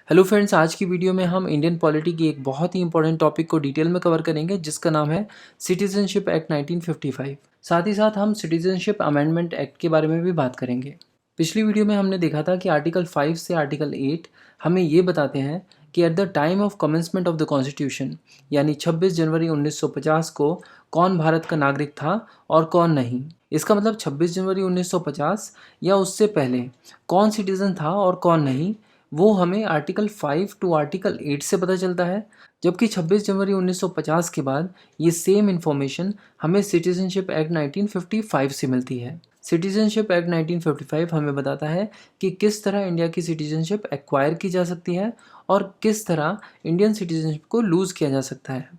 Hello friends, आज की video में हम इंडियन पॉलिटी की एक बहुत ही इंपॉर्टेंट टॉपिक को डिटेल में कवर करेंगे जिसका नाम है सिटीजनशिप एक्ट 1955। साथ ही साथ हम सिटीजनशिप अमेंडमेंट एक्ट के बारे में भी बात करेंगे। पिछली वीडियो में हमने देखा था कि आर्टिकल 5 से आर्टिकल 8 हमें ये बताते हैं कि at the time of commencement of the constitution यानी 26 जनवरी 1950 को कौन भारत का नागरिक था और कौन नहीं। इसका मतलब 26 जनवरी 1950 या उससे पहले कौन सिटीज़न था और कौन नहीं, वो हमें आर्टिकल 5 टू आर्टिकल 8 से पता चलता है। जबकि 26 जनवरी 1950 के बाद ये सेम इन्फॉर्मेशन हमें सिटीजनशिप एक्ट 1955 से मिलती है। सिटीजनशिप एक्ट 1955 हमें बताता है कि किस तरह इंडिया की सिटीजनशिप एक्वायर की जा सकती है और किस तरह इंडियन सिटीजनशिप को लूज़ किया जा सकता है।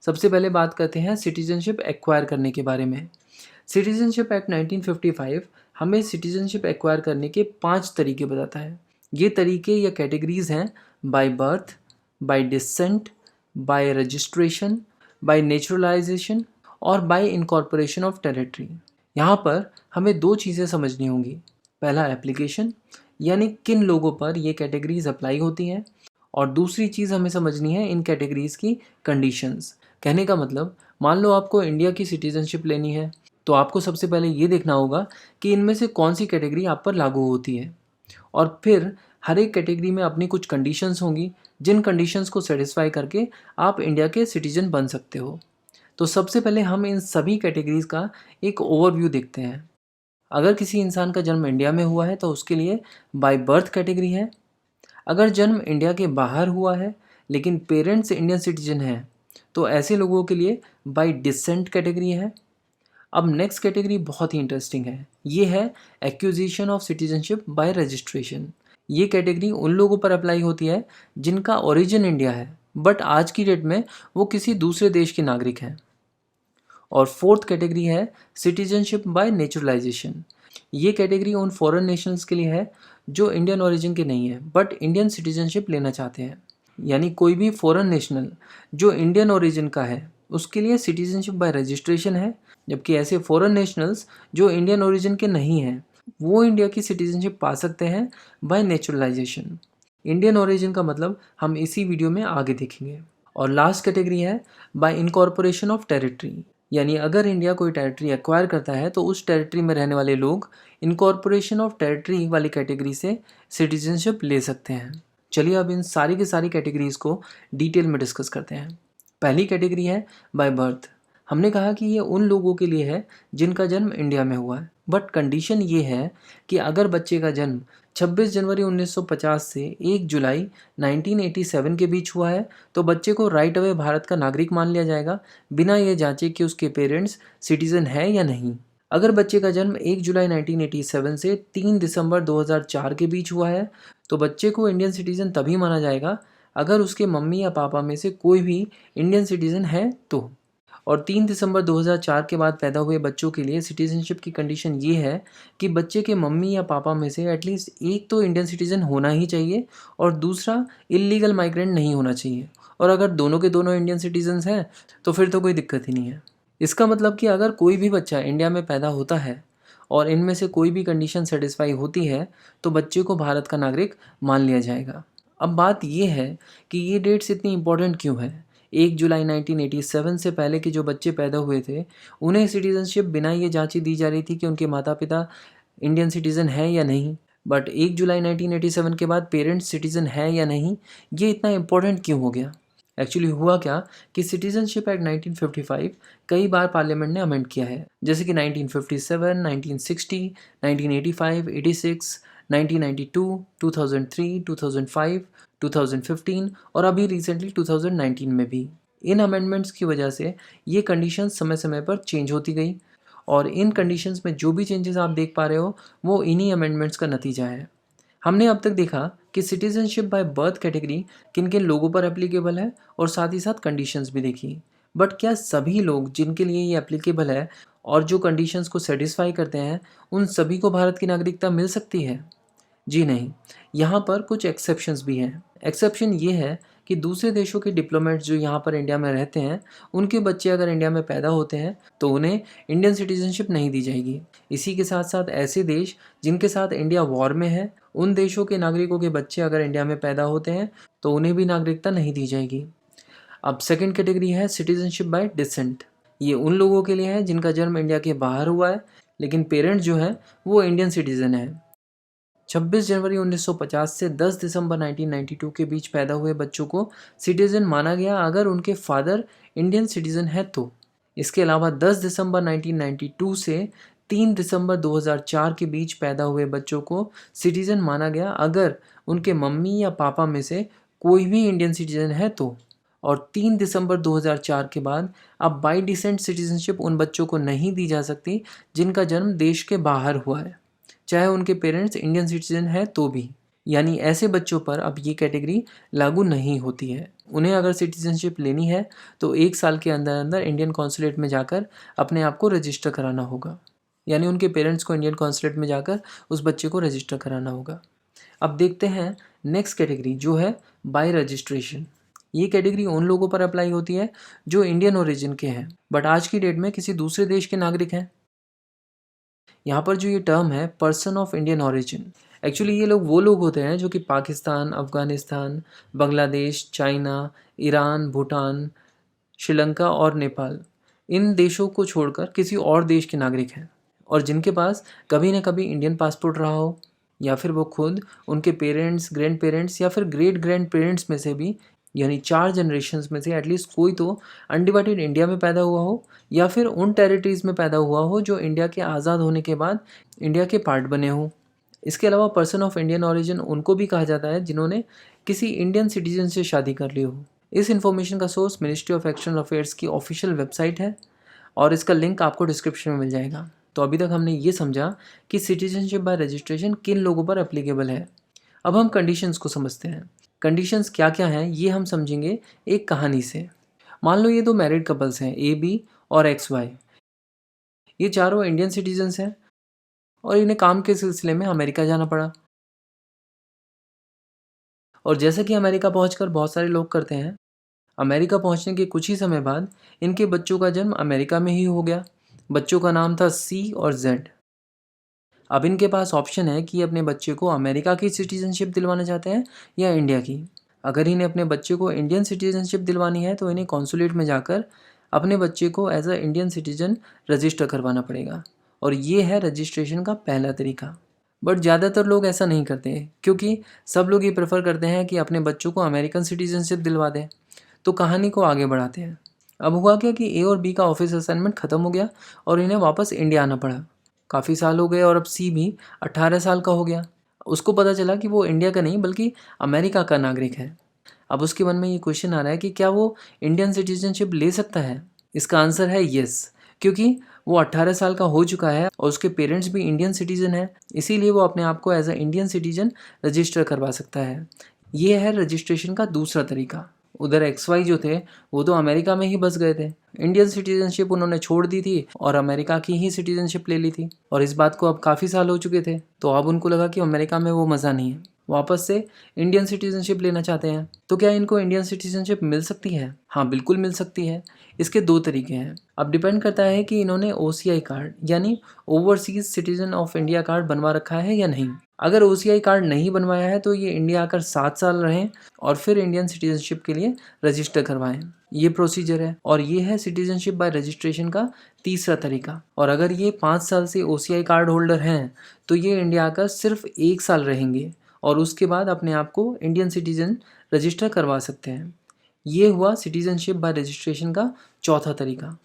सबसे पहले बात करते हैं सिटीजनशिप एक्वायर करने के बारे में। सिटीजनशिप एक्ट 1955 हमें सिटीजनशिप एक्वायर करने के 5 तरीके बताता है। ये तरीके या कैटेगरीज हैं by birth, bye decent, bye registration, bye naturalisation और बाय इनकॉर्पोरेशन ऑफ टेरिटरी। यहाँ पर हमें 2 चीज़ें समझनी होंगी। पहला एप्लीकेशन यानी किन लोगों पर ये कैटेगरीज अप्लाई होती हैं, और दूसरी चीज़ हमें समझनी है इन कैटेगरीज की कंडीशंस। कहने का मतलब, मान लो आपको इंडिया की सिटीजनशिप लेनी है तो आपको सबसे पहले ये देखना होगा कि इनमें से कौन सी कैटेगरी आप पर लागू होती है, और फिर हर एक कैटेगरी में अपनी कुछ कंडीशंस होंगी जिन कंडीशंस को सेटिस्फाई करके आप इंडिया के सिटीजन बन सकते हो। तो सबसे पहले हम इन सभी कैटेगरीज का एक ओवरव्यू देखते हैं। अगर किसी इंसान का जन्म इंडिया में हुआ है तो उसके लिए बाय बर्थ कैटेगरी है। अगर जन्म इंडिया के बाहर हुआ है लेकिन पेरेंट्स इंडियन सिटीजन हैं तो ऐसे लोगों के लिए बाय डिसेंट कैटेगरी है। अब नेक्स्ट कैटेगरी बहुत ही इंटरेस्टिंग है, ये है acquisition of citizenship by registration. ये कैटेगरी उन लोगों पर अप्लाई होती है जिनका ओरिजिन इंडिया है बट आज की डेट में वो किसी दूसरे देश के नागरिक हैं। और फोर्थ कैटेगरी है सिटीजनशिप बाय नेचुरलाइजेशन। ये कैटेगरी उन फॉरेन नेशनल्स के लिए है जो इंडियन ओरिजिन के नहीं है बट इंडियन सिटीजनशिप लेना चाहते हैं। यानी कोई भी फॉरेन नेशनल जो इंडियन ओरिजिन का है उसके लिए सिटीजनशिप बाय रजिस्ट्रेशन है, जबकि ऐसे फॉरेन नेशनल्स जो इंडियन ओरिजिन के नहीं हैं वो इंडिया की सिटीजनशिप पा सकते हैं बाय नेचुरलाइजेशन। इंडियन ओरिजिन का मतलब हम इसी वीडियो में आगे देखेंगे। और लास्ट कैटेगरी है बाय इनकॉर्पोरेशन ऑफ टेरिटरी। यानी अगर इंडिया कोई टेरिटरी एक्वायर करता है तो उस टेरिटरी में रहने वाले लोग इनकॉर्पोरेशन ऑफ टेरिटरी वाली कैटेगरी से सिटीजनशिप ले सकते हैं। चलिए अब इन सारी की सारी कैटेगरीज को डिटेल में डिस्कस करते हैं। पहली कैटेगरी है बाय बर्थ। हमने कहा कि ये उन लोगों के लिए है जिनका जन्म इंडिया में हुआ है, बट कंडीशन ये है कि अगर बच्चे का जन्म 26 जनवरी 1950 से 1 जुलाई 1987 के बीच हुआ है तो बच्चे को राइट अवे भारत का नागरिक मान लिया जाएगा बिना ये जांचे कि उसके पेरेंट्स सिटीज़न है या नहीं। अगर बच्चे का जन्म 1 जुलाई 1987 से 3 दिसंबर 2004 के बीच हुआ है तो बच्चे को इंडियन सिटीज़न तभी माना जाएगा अगर उसके मम्मी या पापा में से कोई भी इंडियन सिटीज़न है तो। और 3 दिसंबर 2004 के बाद पैदा हुए बच्चों के लिए सिटीजनशिप की कंडीशन ये है कि बच्चे के मम्मी या पापा में से एटलीस्ट एक तो इंडियन सिटीज़न होना ही चाहिए और दूसरा इलीगल माइग्रेंट नहीं होना चाहिए। और अगर दोनों के दोनों इंडियन सिटीजन्स हैं तो फिर तो कोई दिक्कत ही नहीं है। इसका मतलब कि अगर कोई भी बच्चा इंडिया में पैदा होता है और इनमें से कोई भी कंडीशन सेटिस्फाई होती है तो बच्चे को भारत का नागरिक मान लिया जाएगा। अब बात यह है कि ये डेट्स इतनी इंपॉर्टेंट क्यों है। 1 जुलाई 1987 से पहले के जो बच्चे पैदा हुए थे उन्हें सिटीजनशिप बिना ये जांची दी जा रही थी कि उनके माता पिता इंडियन सिटीज़न है या नहीं, बट 1 जुलाई 1987 के बाद पेरेंट्स सिटीज़न है या नहीं, ये इतना इम्पोर्टेंट क्यों हो गया। एक्चुअली हुआ क्या कि सिटीजनशिप एक्ट 1955 कई बार पार्लियामेंट ने अमेंड किया है, जैसे कि 1957, 1960, 1985, 86, 1992, 2003, 2005, 2015 और अभी रिसेंटली 2019 में भी। इन अमेंडमेंट्स की वजह से ये कंडीशंस समय समय पर चेंज होती गई और इन कंडीशंस में जो भी चेंजेस आप देख पा रहे हो वो इन्हीं अमेंडमेंट्स का नतीजा है। हमने अब तक देखा कि सिटीजनशिप बाय बर्थ कैटेगरी किन किन लोगों पर एप्लीकेबल है और साथ ही साथ कंडीशंस भी देखी, बट क्या सभी लोग जिनके लिए ये एप्लीकेबल है और जो कंडीशंस को सेटिस्फाई करते हैं उन सभी को भारत की नागरिकता मिल सकती है? जी नहीं, यहाँ पर कुछ एक्सेप्शंस भी हैं। एक्सेप्शन ये है कि दूसरे देशों के डिप्लोमेट्स जो यहाँ पर इंडिया में रहते हैं उनके बच्चे अगर इंडिया में पैदा होते हैं तो उन्हें इंडियन सिटीजनशिप नहीं दी जाएगी। इसी के साथ साथ ऐसे देश जिनके साथ इंडिया वॉर में है उन देशों के नागरिकों के बच्चे अगर इंडिया में पैदा होते हैं तो उन्हें भी नागरिकता नहीं दी जाएगी। अब सेकंड कैटेगरी है सिटीजनशिप बाय डिसेंट। ये उन लोगों के लिए है जिनका जन्म इंडिया के बाहर हुआ है लेकिन पेरेंट्स जो है वो इंडियन सिटीजन है। 26 जनवरी 1950 से 10 दिसंबर 1992 के बीच पैदा हुए बच्चों को सिटीजन माना गया अगर उनके फादर इंडियन सिटीजन है तो। इसके अलावा 10 दिसंबर 1992 से 3 दिसंबर 2004 के बीच पैदा हुए बच्चों को सिटीजन माना गया अगर उनके मम्मी या पापा में से कोई भी इंडियन सिटीजन है तो। और 3 दिसंबर 2004 के बाद अब बाई डिसेंट सिटीजनशिप उन बच्चों को नहीं दी जा सकती जिनका जन्म देश के बाहर हुआ है, चाहे उनके पेरेंट्स इंडियन सिटीजन है तो भी। यानी ऐसे बच्चों पर अब ये कैटेगरी लागू नहीं होती है। उन्हें अगर सिटीजनशिप लेनी है तो 1 साल के अंदर अंदर इंडियन कॉन्सुलेट में जाकर अपने आप को रजिस्टर कराना होगा। यानी उनके पेरेंट्स को इंडियन कॉन्सुलेट में जाकर उस बच्चे को रजिस्टर कराना होगा। अब देखते हैं नेक्स्ट कैटेगरी जो है बाय रजिस्ट्रेशन। ये कैटेगरी उन लोगों पर अप्लाई होती है जो इंडियन ओरिजिन के हैं बट आज की डेट में किसी दूसरे देश के नागरिक हैं। यहाँ पर जो ये टर्म है person of Indian origin, actually ये लोग वो लोग होते हैं जो कि पाकिस्तान, अफगानिस्तान, बांग्लादेश, चाइना, ईरान, भूटान, श्रीलंका और नेपाल, इन देशों को छोड़कर किसी और देश के नागरिक हैं और जिनके पास कभी ना कभी इंडियन पासपोर्ट रहा हो या फिर वो खुद, उनके पेरेंट्स, ग्रैंड पेरेंट्स या फिर ग्रेट ग्रैंड पेरेंट्स में से भी, यानी 4 जनरेशन्स में से एटलीस्ट कोई तो अनडिवाइडेड इंडिया में पैदा हुआ हो या फिर उन टेरिटरीज़ में पैदा हुआ हो जो इंडिया के आज़ाद होने के बाद इंडिया के पार्ट बने हों। इसके अलावा पर्सन ऑफ इंडियन ओरिजिन उनको भी कहा जाता है जिन्होंने किसी इंडियन सिटीजन से शादी कर ली हो। इस इन्फॉर्मेशन का source ministry of external affairs की ऑफिशियल वेबसाइट है और इसका लिंक आपको डिस्क्रिप्शन में मिल जाएगा। तो अभी तक हमने ये समझा कि सिटीजनशिप बाय रजिस्ट्रेशन किन लोगों पर एप्लीकेबल है। अब हम कंडीशंस को समझते हैं। कंडीशंस क्या क्या हैं ये हम समझेंगे एक कहानी से। मान लो ये दो मैरिड कपल्स हैं ए बी और एक्स वाई। ये चारों इंडियन सिटीजन्स हैं और इन्हें काम के सिलसिले में अमेरिका जाना पड़ा। और जैसे कि अमेरिका पहुंचकर बहुत सारे लोग करते हैं, अमेरिका पहुंचने के कुछ ही समय बाद इनके बच्चों का जन्म अमेरिका में ही हो गया। बच्चों का नाम था सी और जेड। अब इनके पास ऑप्शन है कि अपने बच्चे को अमेरिका की सिटीजनशिप दिलवाना चाहते हैं या इंडिया की। अगर इन्हें अपने बच्चे को इंडियन सिटीजनशिप दिलवानी है तो इन्हें कॉन्सुलेट में जाकर अपने बच्चे को as a Indian citizen register करवाना पड़ेगा और ये है रजिस्ट्रेशन का पहला तरीका। बट ज़्यादातर लोग ऐसा नहीं करते क्योंकि सब लोग ये प्रेफर करते हैं कि अपने बच्चों को अमेरिकन सिटीजनशिप दिलवा दें। तो कहानी को आगे बढ़ाते हैं। अब हुआ क्या कि ए और बी का ऑफिस असाइनमेंट ख़त्म हो गया और इन्हें वापस इंडिया आना पड़ा। काफ़ी साल हो गए और अब सी भी 18 साल का हो गया। उसको पता चला कि वो इंडिया का नहीं बल्कि अमेरिका का नागरिक है। अब उसके मन में ये क्वेश्चन आ रहा है कि क्या वो इंडियन सिटीजनशिप ले सकता है। इसका आंसर है येस, क्योंकि वो 18 साल का हो चुका है और उसके पेरेंट्स भी इंडियन सिटीजन है, इसीलिए वो अपने आप को as a Indian citizen register करवा सकता है। ये है रजिस्ट्रेशन का दूसरा तरीका। उधर एक्स वाई जो थे वो तो अमेरिका में ही बस गए थे। इंडियन सिटीजनशिप उन्होंने छोड़ दी थी और अमेरिका की ही सिटीजनशिप ले ली थी और इस बात को अब काफ़ी साल हो चुके थे। तो अब उनको लगा कि अमेरिका में वो मज़ा नहीं है, वापस से इंडियन सिटीजनशिप लेना चाहते हैं। तो क्या इनको इंडियन सिटीजनशिप मिल सकती है? हाँ, बिल्कुल मिल सकती है। इसके दो तरीके हैं। अब डिपेंड करता है कि इन्होंने OCI कार्ड यानी overseas citizen of India card बनवा रखा है या नहीं। अगर OCI कार्ड नहीं बनवाया है तो ये इंडिया आकर 7 साल रहें और फिर इंडियन सिटीजनशिप के लिए रजिस्टर करवाएं। ये प्रोसीजर है और ये है सिटीजनशिप बाय रजिस्ट्रेशन का तीसरा तरीका। और अगर ये 5 साल से OCI कार्ड होल्डर हैं तो ये इंडिया आकर सिर्फ 1 साल रहेंगे और उसके बाद अपने आप को इंडियन सिटीजन रजिस्टर करवा सकते हैं। ये हुआ सिटीजनशिप बाय रजिस्ट्रेशन का चौथा तरीका।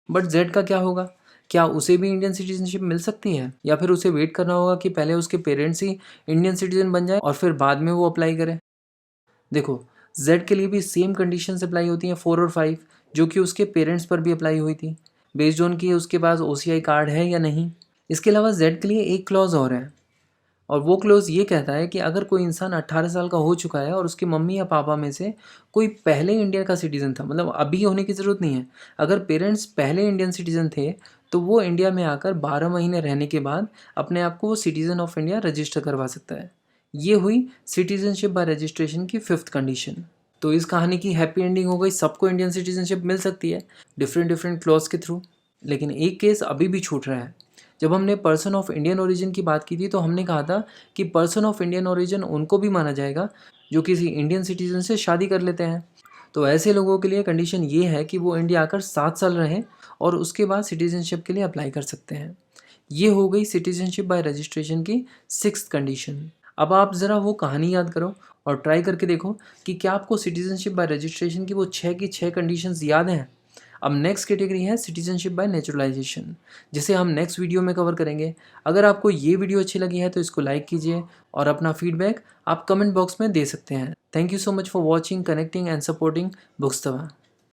बट जेड का क्या होगा? क्या उसे भी इंडियन सिटीजनशिप मिल सकती है या फिर उसे वेट करना होगा कि पहले उसके पेरेंट्स ही इंडियन सिटीजन बन जाए और फिर बाद में वो अप्लाई करे? देखो, जेड के लिए भी सेम कंडीशंस अप्लाई होती हैं 4 और 5 जो कि उसके पेरेंट्स पर भी अप्लाई हुई थी, बेस्ड ऑन कि उसके पास OCI कार्ड है या नहीं। इसके अलावा जेड के लिए एक क्लॉज और है और वो क्लोज ये कहता है कि अगर कोई इंसान 18 साल का हो चुका है और उसकी मम्मी या पापा में से कोई पहले इंडिया का सिटीज़न था, मतलब अभी होने की ज़रूरत नहीं है, अगर पेरेंट्स पहले इंडियन सिटीज़न थे तो वो इंडिया में आकर 12 महीने रहने के बाद अपने आप को वो सिटीज़न ऑफ इंडिया रजिस्टर करवा सकता है। ये हुई सिटीजनशिप बाय रजिस्ट्रेशन की 5th कंडीशन। तो इस कहानी की हैप्पी एंडिंग हो गई, सबको इंडियन सिटीजनशिप मिल सकती है डिफरेंट क्लॉज के थ्रू। लेकिन एक केस अभी भी छूट रहा है जब हमने पर्सन ऑफ इंडियन ओरिजिन की बात की थी तो हमने कहा था कि पर्सन ऑफ इंडियन ओरिजिन उनको भी माना जाएगा जो किसी इंडियन सिटीजन से शादी कर लेते हैं। तो ऐसे लोगों के लिए कंडीशन ये है कि वो इंडिया आकर 7 साल रहें और उसके बाद सिटीजनशिप के लिए अप्लाई कर सकते हैं। ये हो गई सिटीजनशिप बाय रजिस्ट्रेशन की 6th कंडीशन। अब आप ज़रा वो कहानी याद करो और ट्राई करके देखो कि क्या आपको सिटीजनशिप बाय रजिस्ट्रेशन की वो 6 की 6 कंडीशंस याद हैं। अब नेक्स्ट कैटेगरी है सिटीजनशिप बाय नेचुरलाइजेशन, जिसे हम नेक्स्ट वीडियो में कवर करेंगे। अगर आपको ये वीडियो अच्छी लगी है तो इसको लाइक कीजिए और अपना फीडबैक आप कमेंट बॉक्स में दे सकते हैं। Thank you so much for watching, connecting and supporting books Tawa.